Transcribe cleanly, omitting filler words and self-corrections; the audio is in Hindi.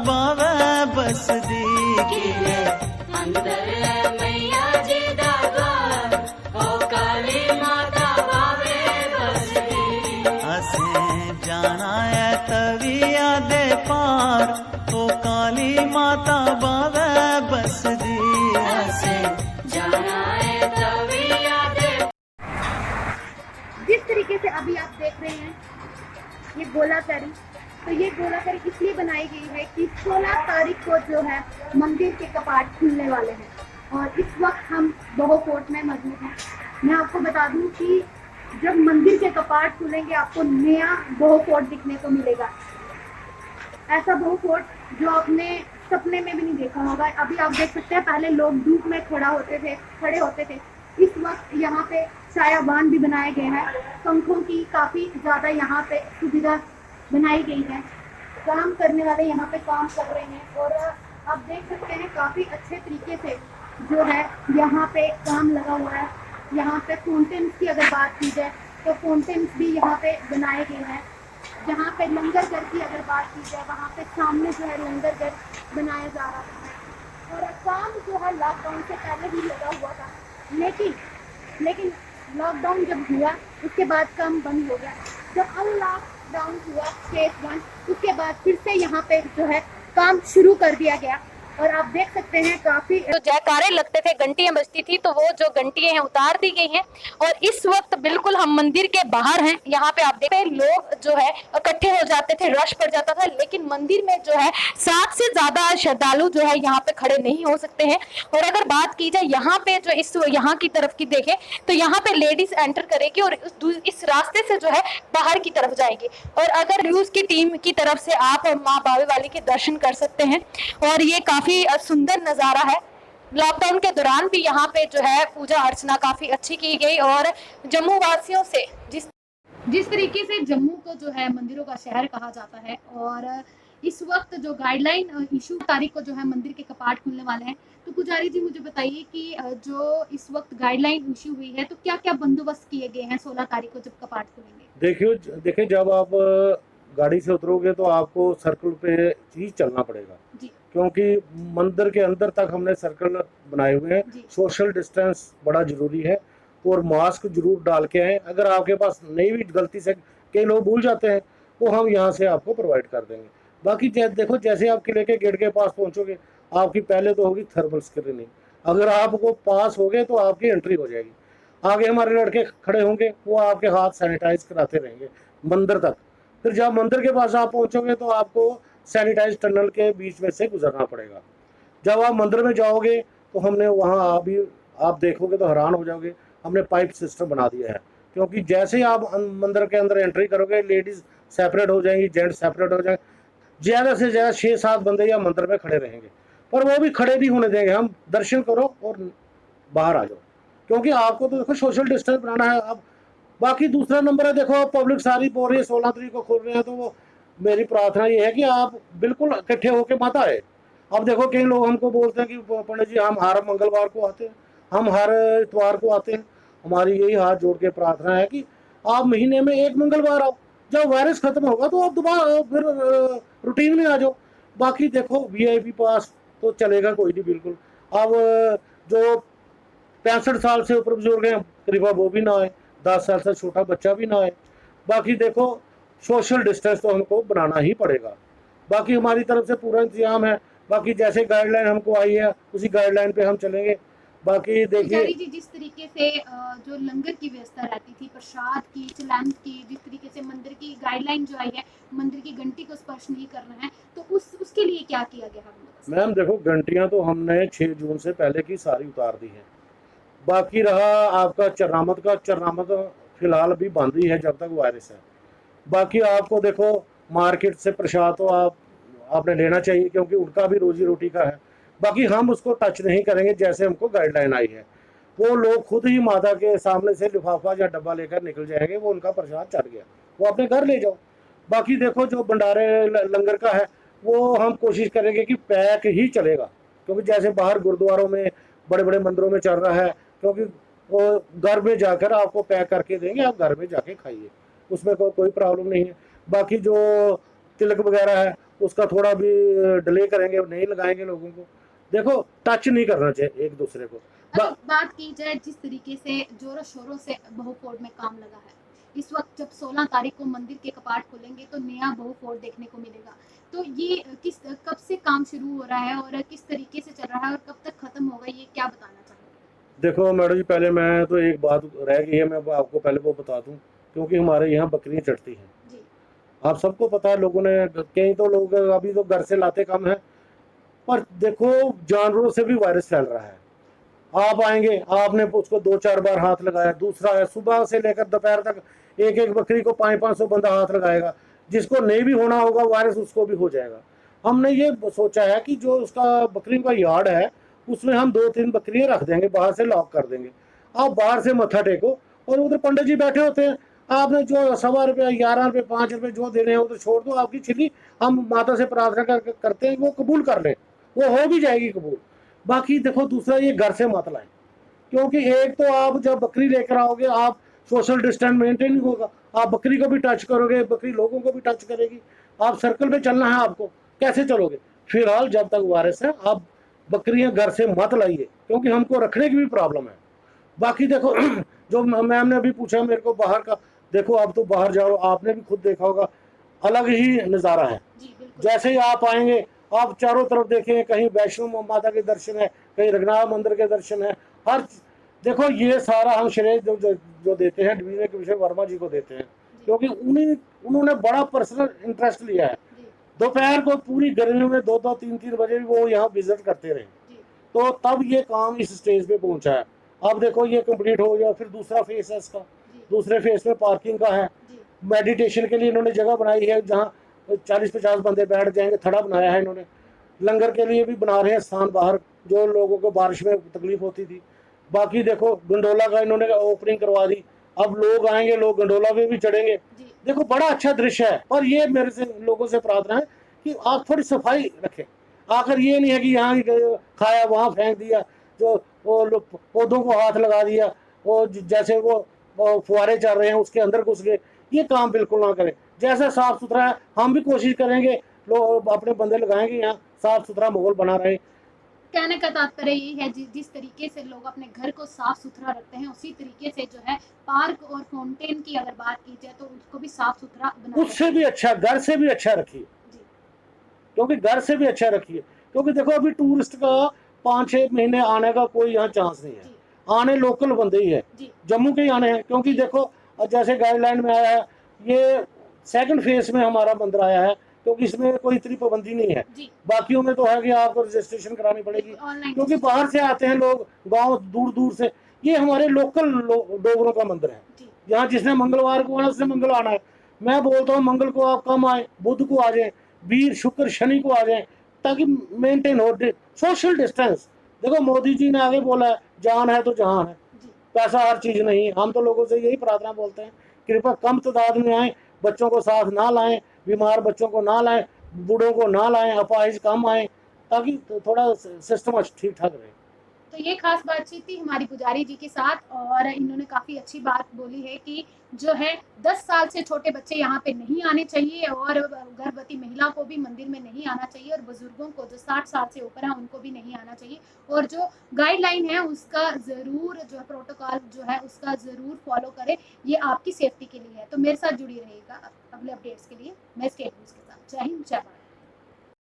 बावे बसदी किले अंदर मैया जी दा द्वार ओ काली माता बावे बसदी। असें जाना है तविया दे पार ओ काली माता बावे बसदी असें जाना है तविया दे। जिस तरीके से अभी आप देख रहे हैं ये गोलाकारी, तो ये गोलाकारी इसलिए बनाई गई है कि 16 तारीख को जो है मंदिर के कपाट खुलने वाले हैं और इस वक्त हम बहो फोर्ट में मौजूद हैं। मैं आपको बता दूं कि जब मंदिर के कपाट खुलेंगे आपको नया बहो फोर्ट दिखने को मिलेगा। ऐसा बहो फोर्ट जो आपने सपने में भी नहीं देखा होगा। अभी आप देख सकते हैं पहले लोग धूप में खड़े होते थे। इस वक्त यहाँ पे छायावान भी बनाए गए हैं, पंखों की काफ़ी ज़्यादा यहाँ पे सुविधा बनाई गई है। काम करने वाले यहाँ पे काम कर रहे हैं और आप देख सकते हैं काफ़ी अच्छे तरीके से जो है यहाँ पे काम लगा हुआ है। यहाँ पे फाउंटेन्स की अगर बात की जाए तो फाउंटेन्स भी यहाँ पे बनाए गए हैं। जहाँ पे लंगर घर की अगर बात की जाए वहाँ पे सामने जो है लंगर घर बनाया जा रहा है और काम जो है लॉकडाउन से पहले ही लगा हुआ था, लेकिन लॉकडाउन जब हुआ उसके बाद काम बंद हो गया। जब अनलॉकडाउन हुआ फेज 1 उसके बाद फिर से यहाँ पे जो है काम शुरू कर दिया गया और आप देख सकते हैं काफी जो जयकारे लगते थे, घंटियां बजती थी, तो वो जो घंटियां हैं उतार दी गई हैं और इस वक्त बिल्कुल हम मंदिर के बाहर हैं। यहाँ पे आप देखते हैं लोग जो है इकट्ठे हो जाते थे, रश पड़ जाता था, लेकिन मंदिर में जो है 7 से ज्यादा श्रद्धालु जो है यहाँ पे खड़े नहीं हो सकते हैं। और अगर बात की जाए यहाँ पे जो यहाँ की तरफ की देखें तो यहाँ पे लेडीज एंटर करेगी और इस रास्ते से जो है बाहर की तरफ जाएगी। और अगर न्यूज की टीम की तरफ से आप माँ बावे वाली के दर्शन कर सकते हैं और ये काफी सुंदर नजारा है। लॉकडाउन के दौरान भी यहाँ पे जो है पूजा अर्चना काफी अच्छी की गई और जम्मू वासियों से जिस तरीके से जम्मू को जो है मंदिरों का शहर कहा जाता है और इस वक्त जो गाइडलाइन इशू तारीख को जो है मंदिर के कपाट खुलने वाले हैं, तो पुजारी जी मुझे बताइए कि जो इस वक्त गाइडलाइन इशू हुई है तो क्या क्या बंदोबस्त किए गए हैं 16 तारीख को जब कपाट खुलेंगे? देखिए जब आप गाड़ी से उतरोगे तो आपको सर्कल पे ही चलना पड़ेगा जी। क्योंकि मंदिर के अंदर तक हमने सर्कल बनाए हुए हैं। सोशल डिस्टेंस बड़ा जरूरी है और मास्क जरूर डाल के आए। अगर आपके पास नहीं भी गलती से कई लोग भूल जाते हैं तो हम यहाँ से आपको प्रोवाइड कर देंगे। बाकी देखो जैसे आप किले के गेट के पास पहुँचोगे आपकी पहले तो होगी थर्मल स्क्रीनिंग। अगर आपको पास हो गए तो आपकी एंट्री हो जाएगी। आगे हमारे लड़के खड़े होंगे, वो आपके हाथ सैनिटाइज कराते रहेंगे मंदिर तक। फिर जब मंदिर के पास आप पहुंचोगे तो आपको सैनिटाइज टनल के बीच में से गुजरना पड़ेगा। जब आप मंदिर में जाओगे तो हमने वहाँ अभी आप देखोगे तो हैरान हो जाओगे, हमने पाइप सिस्टम बना दिया है। क्योंकि जैसे ही आप मंदिर के अंदर एंट्री करोगे लेडीज सेपरेट हो जाएंगी, जेंट्स सेपरेट हो जाएंगे। ज़्यादा से ज़्यादा 6-7 बंदे या मंदिर में खड़े रहेंगे, पर वो भी खड़े नहीं होने देंगे। हम दर्शन करो और बाहर आ जाओ, क्योंकि आपको तो देखो सोशल डिस्टेंस बनाना है। अब बाकी दूसरा नंबर है, देखो पब्लिक सारी बोल रही है 16 तारीख को खोल रहे हैं, तो वो मेरी प्रार्थना ये है कि आप बिल्कुल इकट्ठे होकर मत आए। अब देखो कई लोग हमको बोलते हैं कि पंडित जी हम हर मंगलवार को आते हैं, हम हर इतवार को आते हैं। हमारी यही हाथ जोड़ के प्रार्थना है कि आप महीने में 1 मंगलवार आओ। जब वायरस खत्म होगा तो आप दोबारा फिर रूटीन में आ जाओ। बाकी देखो VIP पास तो चलेगा कोई नहीं बिल्कुल। अब जो 65 साल से ऊपर बुजुर्ग हैं करीबा वो भी ना आए, 10 साल से छोटा बच्चा भी ना आए। बाकी देखो सोशल डिस्टेंस तो हमको बनाना ही पड़ेगा। बाकी हमारी तरफ से पूरा इंतजाम है। बाकी जैसे गाइडलाइन हमको आई है उसी गाइडलाइन पे हम चलेंगे। बाकी देखिए जी, जिस तरीके से जो लंगर की व्यवस्था रहती थी, प्रसाद की, चलान की, जिस तरीके से मंदिर की गाइडलाइन जो आई है मंदिर की घंटी को स्पर्श नहीं करना है, तो उसके लिए क्या किया गया? मैम देखो घंटियां तो हमने 6 जून से पहले की सारी उतार दी है। बाकी रहा आपका चरनामत फिलहाल अभी बंद ही है जब तक वायरस है। बाकी आपको देखो मार्केट से प्रसाद तो आपने लेना चाहिए क्योंकि उनका भी रोजी रोटी का है। बाकी हम उसको टच नहीं करेंगे जैसे हमको गाइडलाइन आई है। वो लोग खुद ही माता के सामने से लिफाफा या डब्बा लेकर निकल जाएंगे, वो उनका प्रसाद चढ़ गया, वो अपने घर ले जाओ। बाकी देखो जो भंडारे लंगर का है वो हम कोशिश करेंगे कि पैक ही चलेगा, क्योंकि जैसे बाहर गुरुद्वारों में बड़े बड़े मंदिरों में चल रहा है, क्योंकि वो घर में जाकर आपको पैक करके देंगे, आप घर में जाके खाइए, उसमें कोई प्रॉब्लम नहीं है। बाकी जो तिलक वगैरह है उसका थोड़ा भी डिले करेंगे, नहीं लगाएंगे लोगों को। देखो टच नहीं करना चाहिए एक दूसरे को। अगर बात की जाए जिस तरीके से जोरों शोरों से बहू फोर्ट में काम लगा है, इस वक्त जब 16 तारीख को मंदिर के कपाट खुलेंगे तो नया बहू फोर्ट देखने को मिलेगा। तो ये कब से काम शुरू हो रहा है और किस तरीके से चल रहा है और कब तक खत्म होगा, ये क्या बताना चाहोगे? देखो मैडम जी, पहले मैं तो एक बात रह गई है, मैं आपको पहले वो बता दूं, क्योंकि हमारे यहाँ बकरियाँ चढ़ती हैं। जी आप सबको पता है, लोगों ने कई तो लोग अभी तो घर से लाते कम है, पर देखो जानवरों से भी वायरस फैल रहा है। आप आएंगे, आपने उसको 2-4 बार हाथ लगाया, दूसरा है सुबह से लेकर दोपहर तक एक एक बकरी को 500-500 बंदा हाथ लगाएगा। जिसको नहीं भी होना होगा वायरस, उसको भी हो जाएगा। हमने ये सोचा है कि जो उसका बकरी का यार्ड है उसमें हम 2-3 बकरियां रख देंगे, बाहर से लॉक कर देंगे। आप बाहर से मत्था टेको और उधर पंडित जी बैठे होते हैं, आपने जो ₹1.25 ₹11 ₹5 जो देने हैं उधर छोड़ दो, आपकी छिली हम माता से प्रार्थना करते हैं वो कबूल कर लें, वो हो भी जाएगी कबूल। बाकी देखो दूसरा, ये घर से मत लाएं, क्योंकि एक तो आप जब बकरी लेकर आओगे आप सोशल डिस्टेंस मेंटेन नहीं होगा, आप बकरी को भी टच करोगे, बकरी लोगों को भी टच करेगी। आप सर्कल पे चलना है, आपको कैसे चलोगे? फिलहाल जब तक वायरस है आप बकरियां घर से मत लाइए, क्योंकि हमको रखने की भी प्रॉब्लम है। बाकी देखो जो मैम ने अभी पूछा मेरे को बाहर का, देखो अब तो बाहर जाओ, आपने भी खुद देखा होगा, अलग ही नज़ारा है। जी बिल्कुल। जैसे ही आप आएंगे आप चारों तरफ देखें, कहीं वैष्णो माता के दर्शन है, कहीं रघुनाथ मंदिर के दर्शन है, हर देखो ये सारा हम श्रेय जो देते हैं डिवीजन कमिश्नर वर्मा जी को देते हैं, क्योंकि उन्होंने बड़ा पर्सनल इंटरेस्ट लिया है। जी दोपहर को पूरी गर्मी में 2-2 3-3 बजे भी वो यहाँ विजिट करते रहे, जी तो तब ये काम इस स्टेज पे पहुंचा है। अब देखो ये कंप्लीट हो गया, फिर दूसरा फेस है इसका, जी दूसरे फेस में पार्किंग का है, जी मेडिटेशन के लिए इन्होंने जगह बनाई है जहाँ 40-50 बंदे बैठ जाएंगे, थड़ा बनाया है इन्होंने। लंगर के लिए भी बना रहे हैं स्थान बाहर, जो लोगों को बारिश में तकलीफ होती थी। बाकी देखो गंडोला का इन्होंने ओपनिंग करवा दी, अब लोग आएंगे, लोग गंडोला में भी चढ़ेंगे। जी देखो बड़ा अच्छा दृश्य है। पर ये मेरे से लोगों से प्रार्थना है कि आप थोड़ी सफाई रखें। आकर ये नहीं है कि यहाँ खाया वहाँ फेंक दिया, जो वो लोग पौधों को हाथ लगा दिया, वो जैसे वो फुहारे चल रहे हैं उसके अंदर घुस गए, ये काम बिल्कुल ना करें। जैसा साफ सुथरा है हम भी कोशिश करेंगे, लोग अपने बंदे लगाएंगे, यहाँ साफ सुथरा माहौल बना रहे। कहने का तात्पर्य यही है जिस तरीके से लोग अपने घर को साफ सुथरा रखते हैं उसी तरीके से जो है पार्क और फाउंटेन की अगर बात की जाए तो उसको भी साफ सुथरा बनाना उससे भी अच्छा, घर से भी अच्छा रखिए, जी क्योंकि घर से भी अच्छा रखिए। क्योंकि देखो अभी टूरिस्ट का 5-6 महीने आने का कोई यहाँ चांस नहीं है, जी आने लोकल बंदे ही है, जी जम्मू के ही आने हैं। क्योंकि देखो जैसे गाइडलाइन में आया है, ये सेकंड फेज में हमारा मंदिर आया है, क्योंकि इसमें कोई इतनी पाबंदी नहीं है। जी बाकियों में तो है कि आपको रजिस्ट्रेशन करानी पड़ेगी, ऑनलाइन क्योंकि बाहर से आते हैं लोग, गांव दूर दूर से। ये हमारे लोकल डोगरों का मंदिर है, जी यहाँ जिसने मंगलवार को आना उसने मंगल आना है। मैं बोलता हूँ मंगल को आप कम आए, बुध को आ जाए, वीर शुक्र शनि को आ जाए, ताकि मेंटेन हो सोशल डिस्टेंस। देखो मोदी जी ने आगे बोला है जान है तो जहान है, जी पैसा हर चीज नहीं। हम तो लोगों से यही प्रार्थना बोलते हैं, कृपया कम तादाद में आए, बच्चों को साथ ना लाएं, बीमार बच्चों को ना लाएं, बूढ़ों को ना लाएं, अपाहिज कम आए, ताकि थोड़ा सिस्टम ठीक ठाक रहे। तो ये खास बातचीत थी हमारी पुजारी जी के साथ और इन्होंने काफ़ी अच्छी बात बोली है कि जो है 10 साल से छोटे बच्चे यहाँ पे नहीं आने चाहिए और गर्भवती महिला को भी मंदिर में नहीं आना चाहिए और बुजुर्गों को जो 60 साल से ऊपर है उनको भी नहीं आना चाहिए और जो गाइडलाइन है उसका ज़रूर जो है प्रोटोकॉल जो है उसका ज़रूर फॉलो करें, ये आपकी सेफ्टी के लिए है। तो मेरे साथ जुड़ी रहेगा अगले अपडेट्स के लिए। मैं स्टेट न्यूज़ के साथ। जय हिंद जय भारत।